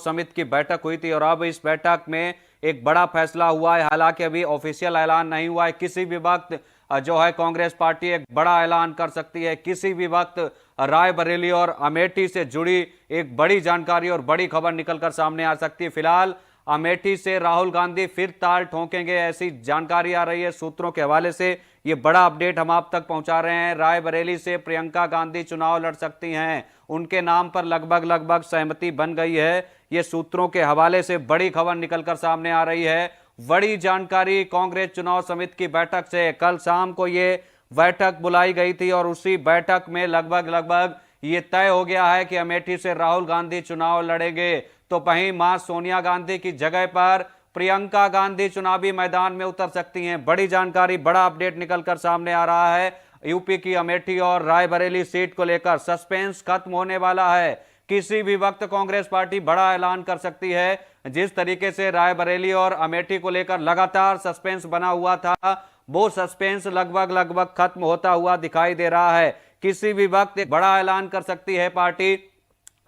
समिति की बैठक हुई थी और अब इस बैठक में एक बड़ा फैसला हुआ है। हालांकि अभी ऑफिशियल ऐलान नहीं हुआ है। किसी भी वक्त जो है कांग्रेस पार्टी एक बड़ा ऐलान कर सकती है। किसी भी वक्त रायबरेली और अमेठी से जुड़ी एक बड़ी जानकारी और बड़ी खबर निकलकर सामने आ सकती है। फिलहाल अमेठी से राहुल गांधी फिर ताल ठोकेंगे, ऐसी जानकारी आ रही है सूत्रों के हवाले से। ये बड़ा अपडेट हम आप तक पहुंचा रहे हैं। रायबरेली से प्रियंका गांधी चुनाव लड़ सकती हैं, उनके नाम पर लगभग सहमति बन गई है। ये सूत्रों के हवाले से बड़ी खबर निकलकर सामने आ रही है। बड़ी जानकारी कांग्रेस चुनाव समिति की बैठक से। कल शाम को ये बैठक बुलाई गई थी और उसी बैठक में लगभग ये तय हो गया है कि अमेठी से राहुल गांधी चुनाव लड़ेंगे। तो वहीं मां सोनिया गांधी की जगह पर प्रियंका गांधी चुनावी मैदान में उतर सकती हैं। बड़ी जानकारी, बड़ा अपडेट निकलकर सामने आ रहा है। यूपी की अमेठी और रायबरेली सीट को लेकर सस्पेंस खत्म होने वाला है। किसी भी वक्त कांग्रेस पार्टी बड़ा ऐलान कर सकती है। जिस तरीके से रायबरेली और अमेठी को लेकर लगातार सस्पेंस बना हुआ था, वो सस्पेंस लगभग खत्म होता हुआ दिखाई दे रहा है। किसी भी वक्त एक बड़ा ऐलान कर सकती है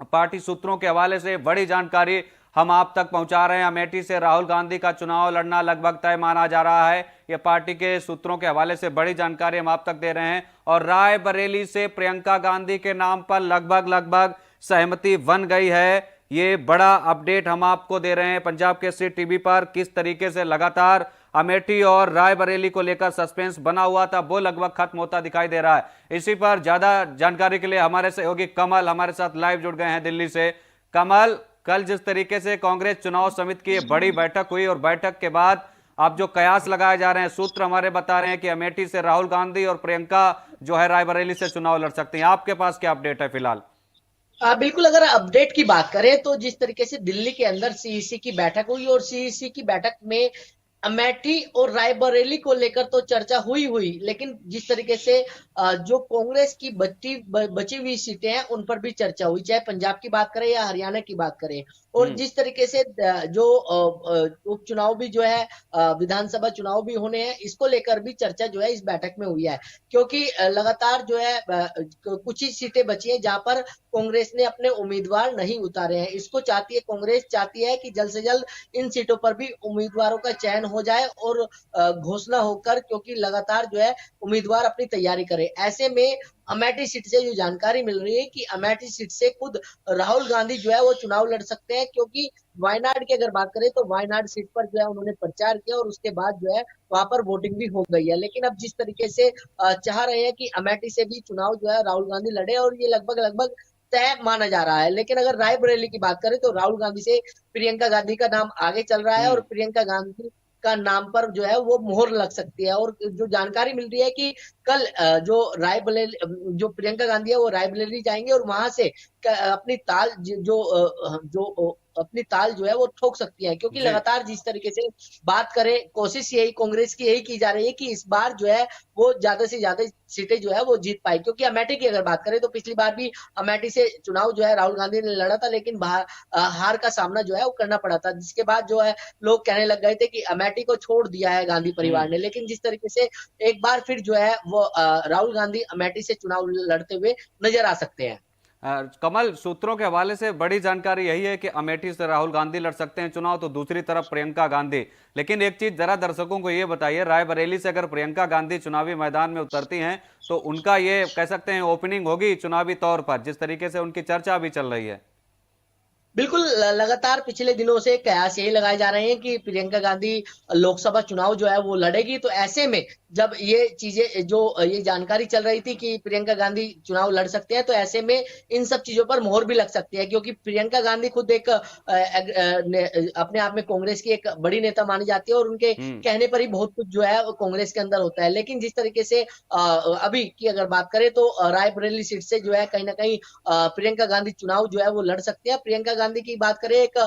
पार्टी सूत्रों के हवाले से बड़ी जानकारी हम आप तक पहुंचा रहे हैं। अमेठी से राहुल गांधी का चुनाव लड़ना लगभग तय माना जा रहा है। यह पार्टी के सूत्रों के हवाले से बड़ी जानकारी हम आप तक दे रहे हैं। और रायबरेली से प्रियंका गांधी के नाम पर लगभग सहमति बन गई है। ये बड़ा अपडेट हम आपको दे रहे हैं पंजाब केसरी टीवी पर। किस तरीके से लगातार अमेठी और रायबरेली को लेकर सस्पेंस बना हुआ था, वो लगभग खत्म होता दिखाई दे रहा है। इसी पर ज्यादा जानकारी के लिए हमारे सहयोगी कमल हमारे साथ लाइव जुड़ गए हैं दिल्ली से। कमल, कल जिस तरीके से कांग्रेस चुनाव समिति की बड़ी बैठक हुई और बैठक के बाद अब जो कयास लगाए जा रहे हैं, सूत्र हमारे बता रहे हैं कि अमेठी से राहुल गांधी और प्रियंका जो है रायबरेली से चुनाव लड़ सकती हैं। आपके पास क्या अपडेट है फिलहाल? बिल्कुल, अगर अपडेट की बात करें तो जिस तरीके से दिल्ली के अंदर सीईसी की बैठक हुई और सीईसी की बैठक में अमेठी और रायबरेली को लेकर तो चर्चा हुई हुई, लेकिन जिस तरीके से जो कांग्रेस की बची हुई सीटें हैं उन पर भी चर्चा हुई, चाहे पंजाब की बात करें या हरियाणा की बात करें। और जिस तरीके से जो उपचुनाव भी जो है, विधानसभा चुनाव भी होने हैं, इसको लेकर भी चर्चा जो है इस बैठक में हुई है। क्योंकि लगातार जो है कुछ ही सीटें बची हैं जहां पर कांग्रेस ने अपने उम्मीदवार नहीं उतारे हैं। इसको चाहती है, कांग्रेस चाहती है कि जल्द से जल्द इन सीटों पर भी उम्मीदवारों का चयन हो जाए और घोषणा होकर, क्योंकि लगातार जो है उम्मीदवार अपनी तैयारी करे। ऐसे में अमेठी सीट से जो जानकारी मिल रही है कि अमेठी सीट से खुद राहुल गांधी जो है वो चुनाव लड़ सकते हैं, क्योंकि वायनाड की अगर बात करें तो वायनाड सीट पर जो है उन्होंने प्रचार किया और उसके बाद जो है वहां पर वोटिंग भी हो गई है। लेकिन अब जिस तरीके से चाह रहे हैं कि अमेठी से भी चुनाव जो है राहुल गांधी लड़े और ये लगभग तय माना जा रहा है। लेकिन अगर रायबरेली की बात करें तो राहुल गांधी से प्रियंका गांधी का नाम आगे चल रहा है और प्रियंका गांधी का नाम पर जो है वो मोहर लग सकती है। और जो जानकारी मिल रही है कि कल जो रायबरेली जो प्रियंका गांधी है वो रायबरेली जाएंगे और वहां से अपनी ताल जो अपनी ताल जो है वो ठोक सकती है। क्योंकि जी। लगातार जिस तरीके से बात करें, कोशिश यही कांग्रेस की यही की जा रही है कि इस बार जो है वो ज्यादा से ज्यादा सीटें जो है वो जीत पाए। क्योंकि अमेठी की अगर बात करें तो पिछली बार भी अमेठी से चुनाव जो है राहुल गांधी ने लड़ा था, लेकिन हार का सामना जो है वो करना पड़ा था, जिसके बाद जो है लोग कहने लग गए थे कि अमेठी को छोड़ दिया है गांधी परिवार ने। लेकिन जिस तरीके से एक बार फिर जो है वो राहुल गांधी अमेठी से चुनाव लड़ते हुए नजर आ सकते हैं। कमल, सूत्रों के हवाले से बड़ी जानकारी यही है कि अमेठी से राहुल गांधी लड़ सकते हैं चुनाव, तो दूसरी तरफ प्रियंका गांधी। लेकिन एक चीज जरा दर्शकों को ये बताइए, रायबरेली से अगर प्रियंका गांधी चुनावी मैदान में उतरती हैं तो उनका ये कह सकते हैं ओपनिंग होगी चुनावी तौर पर, जिस तरीके से उनकी चर्चा भी चल रही है। बिल्कुल, लगातार पिछले दिनों से कयास यही लगाए जा रहे हैं कि प्रियंका गांधी लोकसभा चुनाव जो है वो लड़ेगी। तो ऐसे में जब ये चीजें जो ये जानकारी चल रही थी कि प्रियंका गांधी चुनाव लड़ सकते हैं, तो ऐसे में इन सब चीजों पर मोहर भी लग सकती है। क्योंकि प्रियंका गांधी खुद एक अपने आप में कांग्रेस की एक बड़ी नेता मानी जाती है और उनके कहने पर ही बहुत कुछ जो है वो कांग्रेस के अंदर होता है। लेकिन जिस तरीके से अभी की अगर बात करें तो रायबरेली सीट से जो है कहीं ना कहीं प्रियंका गांधी चुनाव जो है वो लड़ सकते हैं। प्रियंका गांधी की बात करें, एक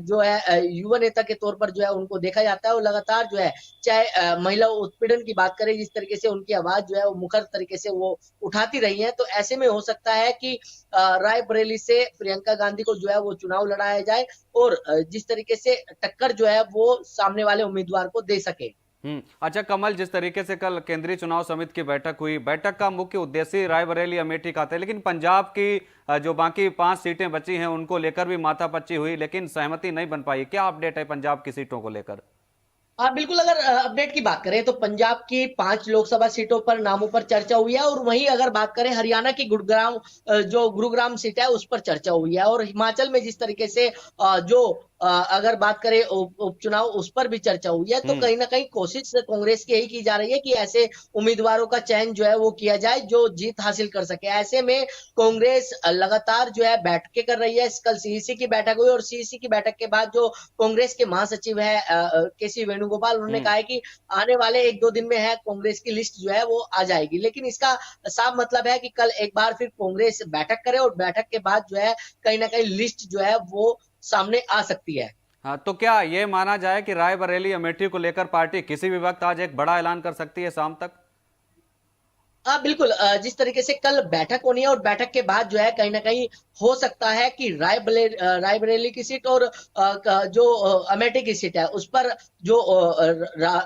जो है युवा नेता के तौर पर जो है उनको देखा जाता है और लगातार जो है, चाहे महिला उत्पीड़न की बात करें, जिस तरीके से उनकी आवाज जो है वो मुखर तरीके से वो उठाती रही है। तो ऐसे में हो सकता है कि रायबरेली से प्रियंका गांधी को जो है वो चुनाव लड़ाया जाए और जिस तरीके से टक्कर जो है वो सामने वाले उम्मीदवार को दे सके। अच्छा कमल, जिस तरीके से कल केंद्रीय चुनाव समिति की बैठक हुई, बैठक का मुख्य उद्देश्य रायबरेली अमेठी का था, लेकिन पंजाब की जो बाकी 5 सीटें बची हैं उनको लेकर भी माथापच्ची हुई, लेकिन सहमति नहीं बन पाई। क्या अपडेट है पंजाब की सीटों को लेकर? हाँ बिल्कुल, अगर अपडेट की बात करें तो पंजाब की 5 लोकसभा सीटों पर नामों पर चर्चा हुई है, और वहीं अगर बात करें हरियाणा की गुरुग्राम जो गुरुग्राम सीट है उस पर चर्चा हुई है, और हिमाचल में जिस तरीके से अगर बात करें उपचुनाव उस पर भी चर्चा हुई है, तो कहीं ना कहीं कोशिश कांग्रेस की यही की जा रही है कि ऐसे उम्मीदवारों का चयन जो है वो किया जाए जो जीत हासिल कर सके। ऐसे में कांग्रेस लगातार जो है बैठकें कर रही है। कल सीईसी की बैठक हुई, और सीईसी की बैठक के बाद जो कांग्रेस के महासचिव है केसी वेणुगोपाल, उन्होंने कहा है कि आने वाले 1-2 दिन में है कांग्रेस की लिस्ट जो है वो आ जाएगी। लेकिन इसका साफ मतलब है कि कल एक बार फिर कांग्रेस बैठक करे, और बैठक के बाद जो है कहीं ना कहीं लिस्ट जो है वो सामने आ सकती है। हाँ, तो क्या ये माना जाए कि रायबरेली अमेठी को लेकर पार्टी किसी भी वक्त आज एक बड़ा ऐलान कर सकती है शाम तक? हाँ बिल्कुल, जिस तरीके से कल बैठक होनी है, और बैठक के बाद जो है कहीं ना कहीं हो सकता है कि रायबरेली की सीट और जो अमेठी की सीट है उस पर जो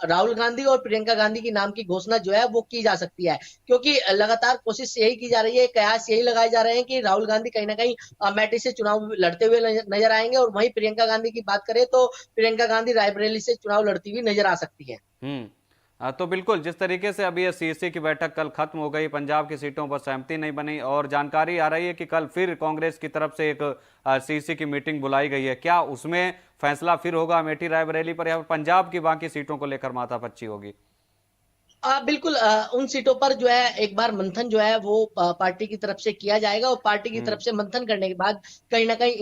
राहुल गांधी और प्रियंका गांधी की नाम की घोषणा जो है वो की जा सकती है, क्योंकि लगातार कोशिश यही की जा रही है, कयास यही लगाए जा रहे हैं कि राहुल गांधी कहीं ना कहीं अमेठी से चुनाव लड़ते हुए नजर आएंगे, और वहीं प्रियंका गांधी की बात करें तो प्रियंका गांधी रायबरेली से चुनाव लड़ती हुई नजर आ सकती है। तो बिल्कुल, जिस तरीके से अभी ये सीईसी की बैठक कल खत्म हो गई, पंजाब की सीटों पर सहमति नहीं बनी, और जानकारी आ रही है कि कल फिर कांग्रेस की तरफ से एक सीईसी की मीटिंग बुलाई गई है। क्या उसमें फैसला फिर होगा अमेठी रायबरेली पर, या पंजाब की बाकी सीटों को लेकर माथापच्ची होगी? बिल्कुल, उन सीटों पर जो है एक बार मंथन जो है वो पार्टी की तरफ से किया जाएगा, और पार्टी की तरफ से मंथन करने के बाद कहीं ना कहीं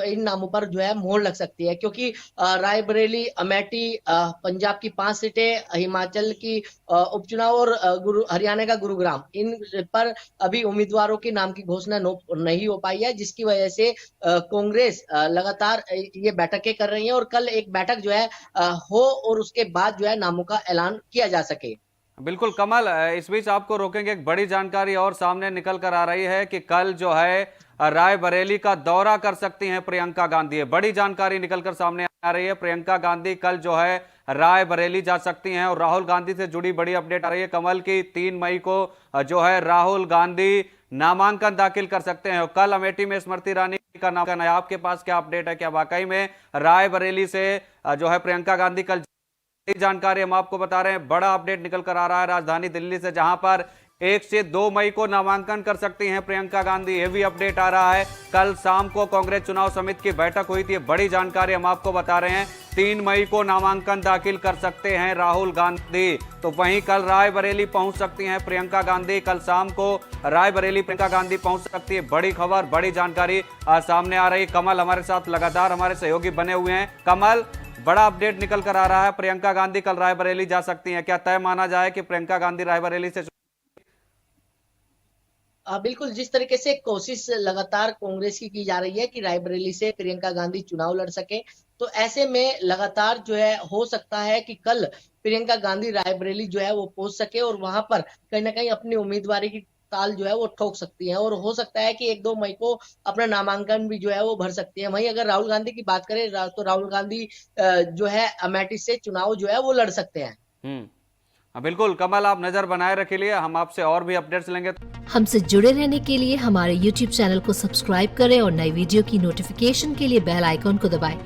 इन नामों पर जो है मोहर लग सकती है, क्योंकि रायबरेली, अमेठी, पंजाब की 5 सीटें, हिमाचल की उपचुनाव, और हरियाणा का गुरुग्राम, इन पर अभी उम्मीदवारों के नाम की घोषणा नहीं हो पाई है, जिसकी वजह से कांग्रेस लगातार ये बैठकें कर रही है, और कल एक बैठक जो है हो, और उसके बाद जो है नामों का ऐलान किया जा सके। बिल्कुल कमल, इस बीच आपको रोकेंगे। एक बड़ी जानकारी और सामने निकल कर आ रही है कि कल जो है रायबरेली का दौरा कर सकती हैं प्रियंका गांधी। बड़ी जानकारी निकल कर सामने आ रही है, प्रियंका गांधी कल जो है रायबरेली जा सकती हैं, और राहुल गांधी से जुड़ी बड़ी अपडेट आ रही है कमल की 3 मई को जो है राहुल गांधी नामांकन दाखिल कर सकते हैं। कल अमेठी में स्मृति ईरानी का नामांकन है। आपके पास क्या अपडेट है? क्या वाकई में रायबरेली से जो है प्रियंका गांधी कल? जानकारी हम आपको बता रहे हैं, बड़ा अपडेट निकल कर आ रहा है राजधानी दिल्ली से, जहां पर 1 से 2 मई को नामांकन कर सकती हैं प्रियंका गांधी। ये भी अपडेट आ रहा है। कल शाम को कांग्रेस चुनाव समिति की बैठक हुई थी, बड़ी जानकारी हम आपको बता रहे हैं। 3 मई को नामांकन दाखिल कर सकते हैं राहुल गांधी, तो वहीं कल रायबरेली पहुंच सकती हैं प्रियंका गांधी। कल शाम को रायबरेली प्रियंका गांधी पहुंच सकती है। बड़ी खबर, बड़ी जानकारी सामने आ रही। कमल हमारे साथ लगातार हमारे सहयोगी बने हुए हैं। कमल, बड़ा अपडेट निकल कर आ रहा है, प्रियंका गांधी कल रायबरेली जा सकती हैं। क्या तय माना जाए कि प्रियंका गांधी रायबरेली से? बिल्कुल, जिस तरीके से कोशिश लगातार कांग्रेस की जा रही है कि रायबरेली से प्रियंका गांधी चुनाव लड़ सके, तो ऐसे में लगातार जो है हो सकता है कि कल प्रियंका गांधी रायबरेली जो है वो पहुंच सके, और वहां पर कहीं ना कहीं अपनी उम्मीदवारी की ताल जो है वो ठोक सकती है, और हो सकता है कि 1-2 मई को अपना नामांकन भी जो है वो भर सकती है। वहीं अगर राहुल गांधी की बात करें तो राहुल गांधी जो है अमेठी से चुनाव जो है वो लड़ सकते हैं। बिल्कुल कमल, आप नजर बनाए रखिए, हम आपसे और भी अपडेट्स लेंगे। हमसे जुड़े रहने के लिए हमारे YouTube चैनल को सब्सक्राइब करें और नई वीडियो की नोटिफिकेशन के लिए बेल आइकॉन को दबाएं।